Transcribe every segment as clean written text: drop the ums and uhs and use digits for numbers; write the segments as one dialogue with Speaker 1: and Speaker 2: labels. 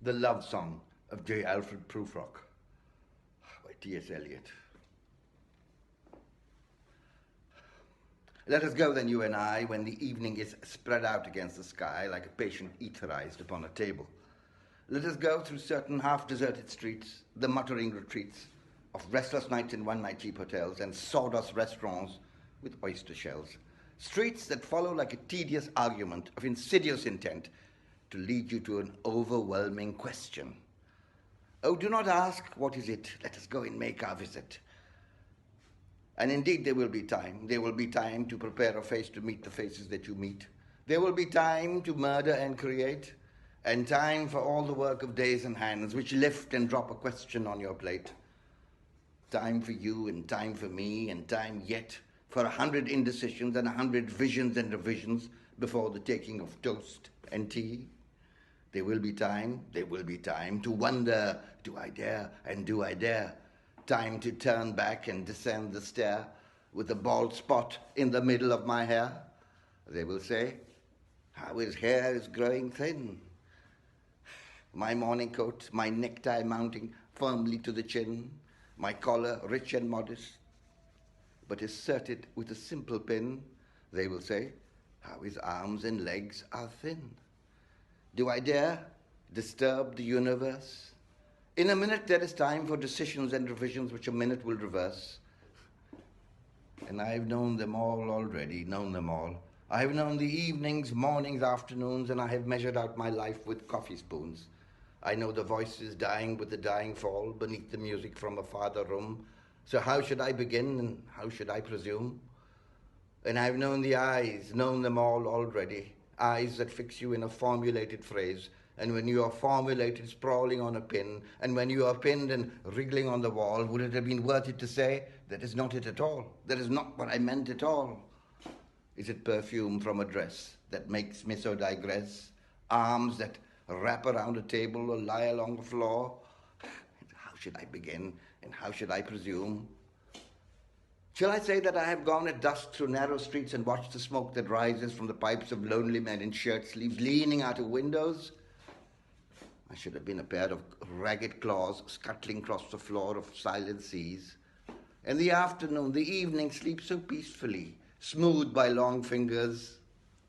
Speaker 1: The Love Song of J. Alfred Prufrock by T.S. Eliot. Let us go then, you and I, when the evening is spread out against the sky like a patient etherized upon a table. Let us go through certain half-deserted streets, the muttering retreats of restless nights in one-night cheap hotels and sawdust restaurants with oyster shells. Streets that follow like a tedious argument of insidious intent to lead you to an overwhelming question. Oh, do not ask, what is it? Let us go and make our visit. And indeed there will be time. There will be time to prepare a face to meet the faces that you meet. There will be time to murder and create, and time for all the work of days and hands which lift and drop a question on your plate. Time for you and time for me and time yet for 100 indecisions and 100 visions and revisions before the taking of toast and tea. There will be time to wonder, do I dare and do I dare? Time to turn back and descend the stair with a bald spot in the middle of my hair. They will say, how his hair is growing thin. My morning coat, my necktie mounting firmly to the chin, my collar rich and modest, but inserted with a simple pin. They will say, how his arms and legs are thin. Do I dare disturb the universe? In a minute there is time for decisions and revisions which a minute will reverse. And I've known them all already, known them all. I've known the evenings, mornings, afternoons, and I have measured out my life with coffee spoons. I know the voices dying with the dying fall beneath the music from a farther room. So how should I begin and how should I presume? And I've known the eyes, known them all already. Eyes that fix you in a formulated phrase. And when you are formulated, sprawling on a pin, and when you are pinned and wriggling on the wall, would it have been worth it to say, that is not it at all? That is not what I meant at all. Is it perfume from a dress that makes me so digress? Arms that wrap around a table or lie along the floor? How should I begin, and how should I presume? Shall I say that I have gone at dusk through narrow streets and watched the smoke that rises from the pipes of lonely men in shirt sleeves leaning out of windows? I should have been a pair of ragged claws scuttling across the floor of silent seas. And the afternoon, the evening sleeps so peacefully, smoothed by long fingers.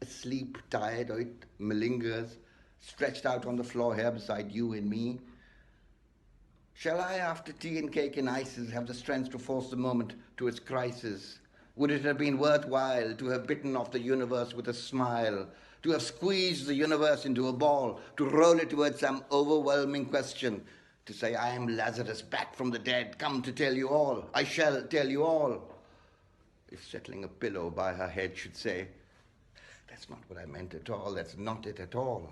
Speaker 1: Asleep, tired, or it malingers, stretched out on the floor here beside you and me. Shall I, after tea and cake and ices, have the strength to force the moment to its crisis? Would it have been worthwhile to have bitten off the universe with a smile, to have squeezed the universe into a ball, to roll it towards some overwhelming question, to say, I am Lazarus, back from the dead, come to tell you all, I shall tell you all? If settling a pillow by her head should say, that's not what I meant at all, that's not it at all.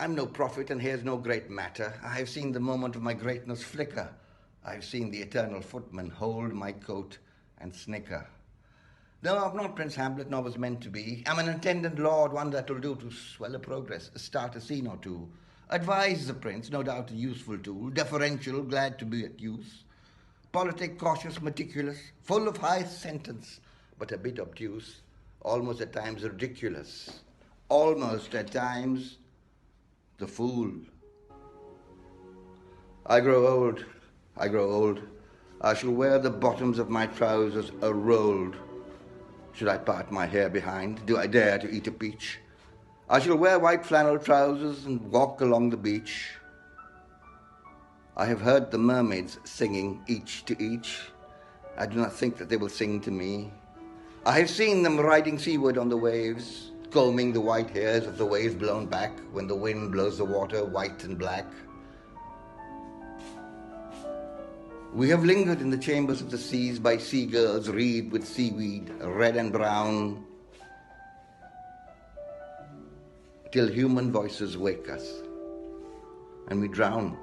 Speaker 1: I'm no prophet, and here's no great matter. I have seen the moment of my greatness flicker. I have seen the eternal footman hold my coat and snicker. No, I'm not Prince Hamlet, nor was meant to be. I'm an attendant lord, one that will do to swell a progress, start a scene or two. Advise the prince, no doubt a useful tool, deferential, glad to be at use. Politic, cautious, meticulous, full of high sentence, but a bit obtuse, almost at times ridiculous, almost at times the fool. I grow old. I shall wear the bottoms of my trousers a-rolled. Should I part my hair behind? Do I dare to eat a peach? I shall wear white flannel trousers and walk along the beach. I have heard the mermaids singing each to each. I do not think that they will sing to me. I have seen them riding seaward on the waves, combing the white hairs of the waves blown back when the wind blows the water white and black. We have lingered in the chambers of the seas by seagulls wreathed with seaweed, red and brown, till human voices wake us, and we drown.